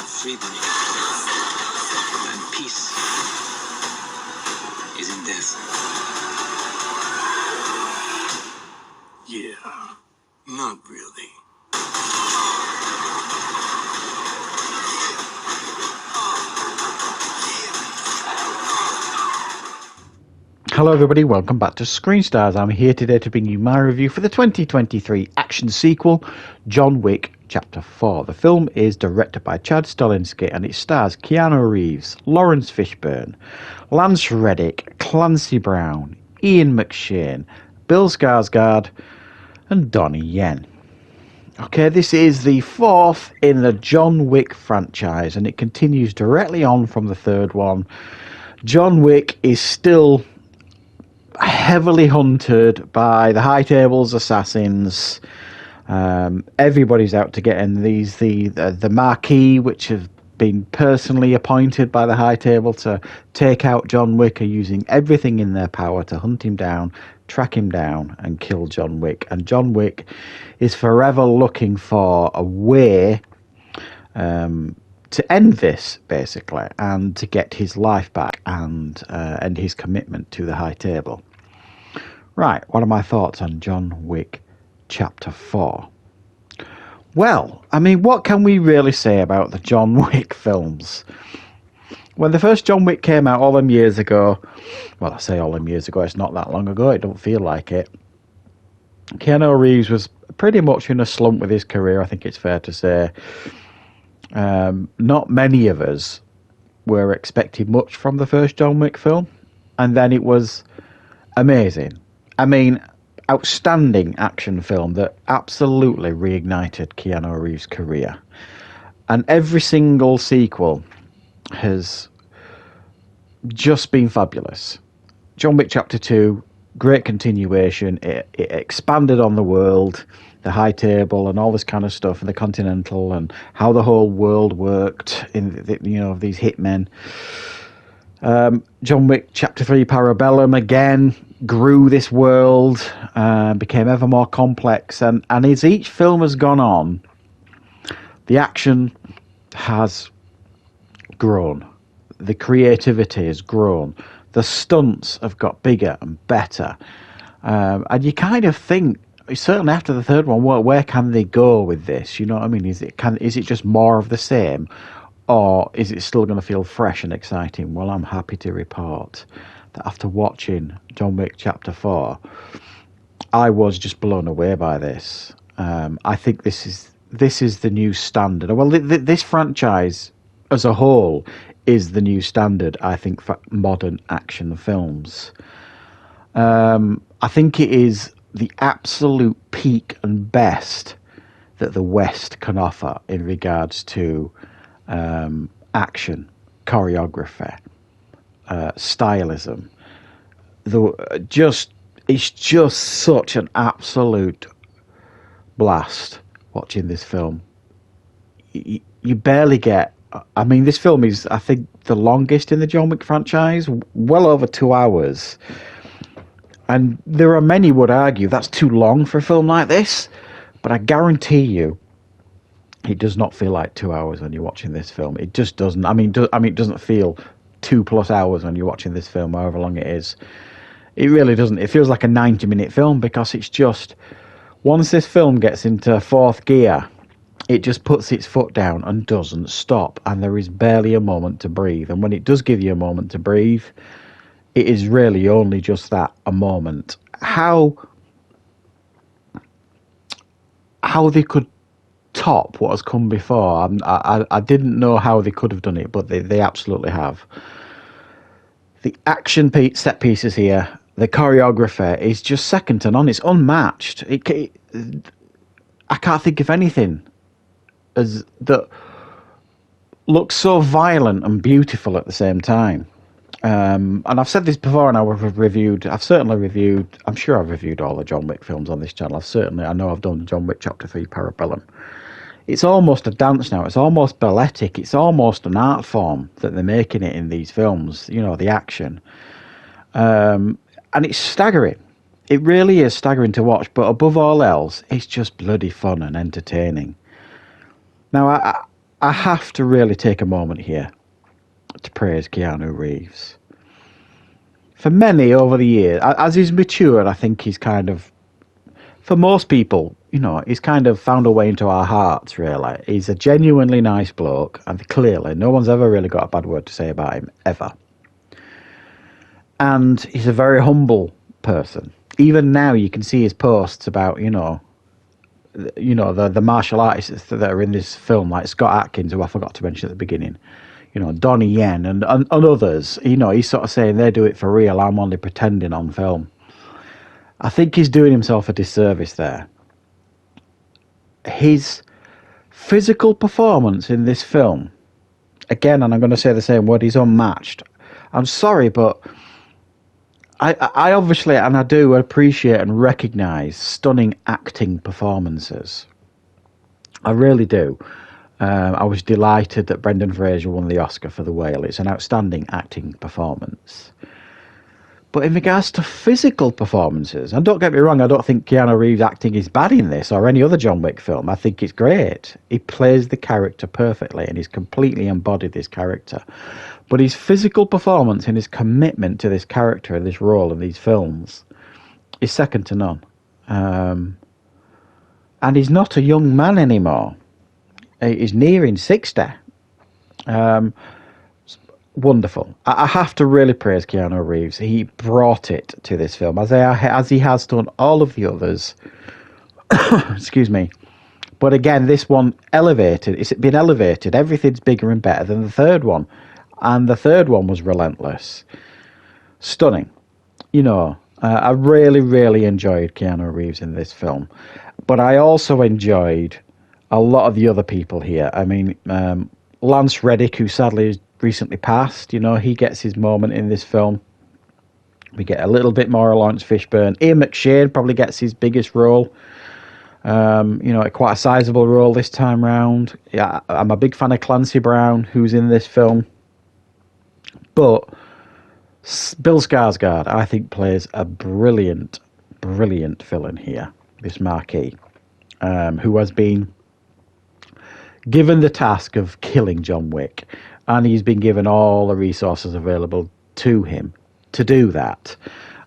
freedom and peace is in death. Yeah, not really. Hello everybody, welcome back to Screenstars. I'm here today to bring you my review for the 2023 action sequel, John Wick Chapter 4. The film is directed by Chad Stahelski and it stars Keanu Reeves, Lawrence Fishburne, Lance Reddick, Clancy Brown, Ian McShane, Bill Skarsgård and Donnie Yen. Okay, this is the fourth in the John Wick franchise and it continues directly on from the third one. John Wick is still heavily hunted by the High Table's assassins. Everybody's out to get in. The Marquis, which have been personally appointed by the High Table to take out John Wick, are using everything in their power to hunt him down, track him down, and kill John Wick. And John Wick is forever looking for a way to end this, basically, and to get his life back and end his commitment to the High Table. Right, what are my thoughts on John Wick Chapter 4? Well, I mean, what can we really say about the John Wick films? When the first John Wick came out all them years ago, well, I say all them years ago, it's not that long ago, it don't feel like it. Keanu Reeves was pretty much in a slump with his career, I think it's fair to say. Not many of us were expecting much from the first John Wick film, and then it was amazing. I mean, outstanding action film that absolutely reignited Keanu Reeves' career. And every single sequel has just been fabulous. John Wick Chapter 2, great continuation. It expanded on the world, the High Table and all this kind of stuff, and the Continental, and how the whole world worked in these hitmen. John Wick Chapter 3 Parabellum again grew this world, became ever more complex, and as each film has gone on, the action has grown, the creativity has grown, the stunts have got bigger and better, and you kind of think, certainly after the third one, where can they go with this? You know what I mean? Is it just more of the same? Or is it still going to feel fresh and exciting? Well, I'm happy to report that after watching John Wick Chapter 4, I was just blown away by this. I think this is the new standard. Well, this franchise as a whole is the new standard, I think, for modern action films. I think it is the absolute peak and best that the West can offer in regards to action, choreography, stylism. It's just such an absolute blast watching this film. You barely get. I mean, this film is, I think, the longest in the John Wick franchise, well over 2 hours. And there are many would argue that's too long for a film like this, but I guarantee you, it does not feel like 2 hours when you're watching this film. It just doesn't. I mean, it doesn't feel 2+ hours when you're watching this film, however long it is. It really doesn't. It feels like a 90-minute film because it's just, once this film gets into fourth gear, it just puts its foot down and doesn't stop, and there is barely a moment to breathe. And when it does give you a moment to breathe, it is really only just that, a moment. How they could top what has come before, I didn't know how they could have done it, but they absolutely have. The action set pieces here, the choreography is just second to none. It's unmatched. I can't think of anything that looks so violent and beautiful at the same time. And I've said this before, and I'm sure I've reviewed all the John Wick films on this channel. I know I've done John Wick Chapter 3 Parabellum. It's almost a dance now. It's almost balletic. It's almost an art form that they're making it in these films, the action. And it's staggering. It really is staggering to watch, but above all else, it's just bloody fun and entertaining. Now, I have to really take a moment here to praise Keanu Reeves. For many over the years, as he's matured, I think he's kind of, for most people, he's kind of found a way into our hearts, really. He's a genuinely nice bloke, and clearly, no one's ever really got a bad word to say about him, ever. And he's a very humble person. Even now, you can see his posts about, the martial artists that are in this film, like Scott Atkins, who I forgot to mention at the beginning, Donnie Yen and others. He's sort of saying they do it for real. I'm only pretending on film. I think he's doing himself a disservice there. His physical performance in this film, again, and I'm going to say the same word, he's unmatched. I'm sorry, but I obviously, and I do appreciate and recognise stunning acting performances. I really do. I was delighted that Brendan Fraser won the Oscar for The Whale. It's an outstanding acting performance. But in regards to physical performances, and don't get me wrong, I don't think Keanu Reeves' acting is bad in this or any other John Wick film. I think it's great. He plays the character perfectly and he's completely embodied this character. But his physical performance and his commitment to this character and this role in these films is second to none. And he's not a young man anymore. He's nearing 60. Wonderful. I have to really praise Keanu Reeves. He brought it to this film, as he has done all of the others. Excuse me. But again, this one elevated. It's been elevated. Everything's bigger and better than the third one. And the third one was relentless. Stunning. I really, really enjoyed Keanu Reeves in this film. But I also enjoyed a lot of the other people here. I mean, Lance Reddick, who sadly is recently passed, he gets his moment in this film. We get a little bit more of Lawrence Fishburne. Ian McShane probably gets his biggest role. Quite a sizable role this time round. Yeah, I'm a big fan of Clancy Brown, who's in this film. But Bill Skarsgård, I think, plays a brilliant, brilliant villain here, this Marquis, who has been given the task of killing John Wick, and he's been given all the resources available to him to do that.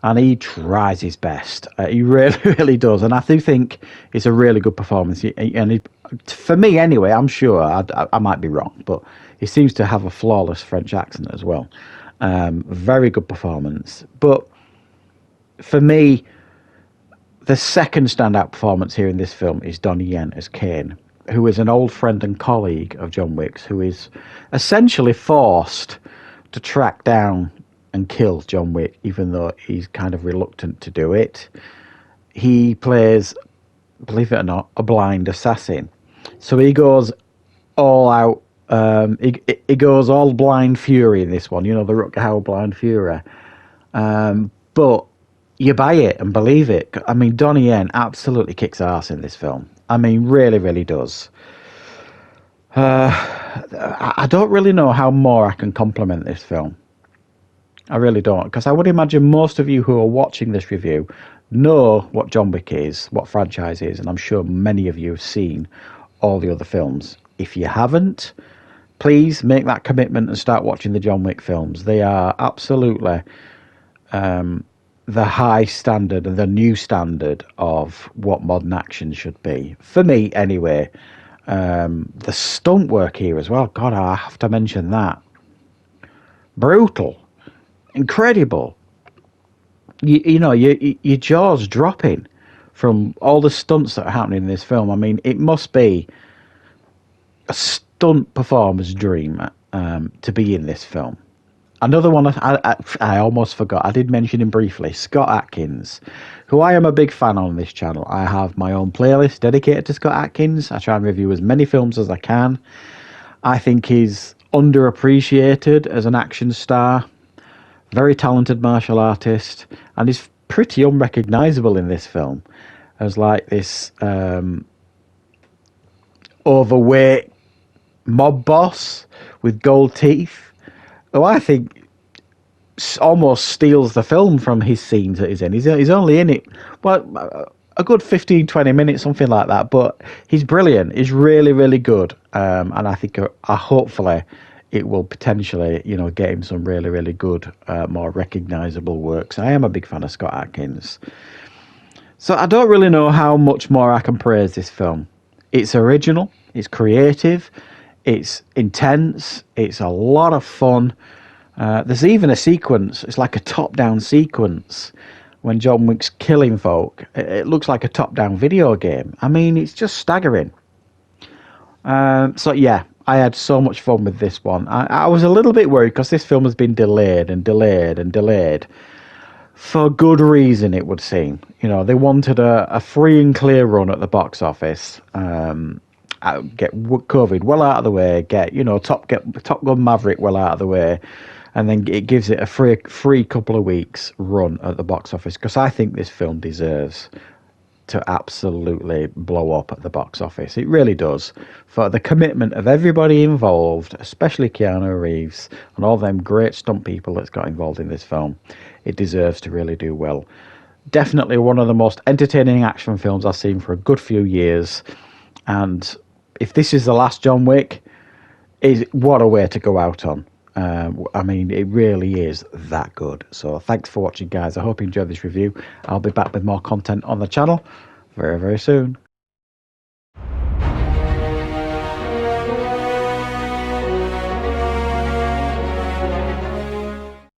And he tries his best. He really, really does. And I do think it's a really good performance. For me, anyway, I'm sure, I might be wrong, but he seems to have a flawless French accent as well. Very good performance. But for me, the second standout performance here in this film is Donnie Yen as Kane, who is an old friend and colleague of John Wick's, who is essentially forced to track down and kill John Wick, even though he's kind of reluctant to do it. He plays, believe it or not, a blind assassin. So he goes all out. He goes all blind fury in this one. The Rutger Hauer blind fury. But you buy it and believe it. I mean, Donnie Yen absolutely kicks ass in this film. I mean, really, really does. I don't really know how more I can compliment this film. I really don't, because I would imagine most of you who are watching this review know what John Wick is, what franchise is, and I'm sure many of you have seen all the other films. If you haven't, please make that commitment and start watching the John Wick films. They are absolutely the high standard and the new standard of what modern action should be. For me, anyway. The stunt work here as well. God, I have to mention that. Brutal. Incredible. Your jaw's dropping from all the stunts that are happening in this film. I mean, it must be a stunt performer's dream to be in this film. Another one I almost forgot. I did mention him briefly. Scott Atkins, who I am a big fan on this channel. I have my own playlist dedicated to Scott Atkins. I try and review as many films as I can. I think he's underappreciated as an action star. Very talented martial artist. And he's pretty unrecognisable in this film as like this overweight mob boss with gold teeth, who I think almost steals the film from his scenes that he's in. He's only in it, well, a good 15-20 minutes, something like that. But he's brilliant. He's really, really good. And I think hopefully it will potentially, get him some really, really good, more recognisable works. I am a big fan of Scott Adkins. So I don't really know how much more I can praise this film. It's original, it's creative, it's intense, it's a lot of fun. There's even a sequence, it's like a top-down sequence, when John Wick's killing folk. It looks like a top-down video game. I mean, it's just staggering. So yeah, I had so much fun with this one. I was a little bit worried because this film has been delayed and delayed and delayed. For good reason, it would seem. They wanted a free and clear run at the box office. Get COVID well out of the way. Get Top Gun Maverick well out of the way, and then it gives it a free couple of weeks run at the box office. Because I think this film deserves to absolutely blow up at the box office. It really does. For the commitment of everybody involved, especially Keanu Reeves and all them great stunt people that's got involved in this film, it deserves to really do well. Definitely one of the most entertaining action films I've seen for a good few years. And if this is the last John Wick, what a way to go out on. I mean, it really is that good. So thanks for watching, guys. I hope you enjoyed this review. I'll be back with more content on the channel very, very soon.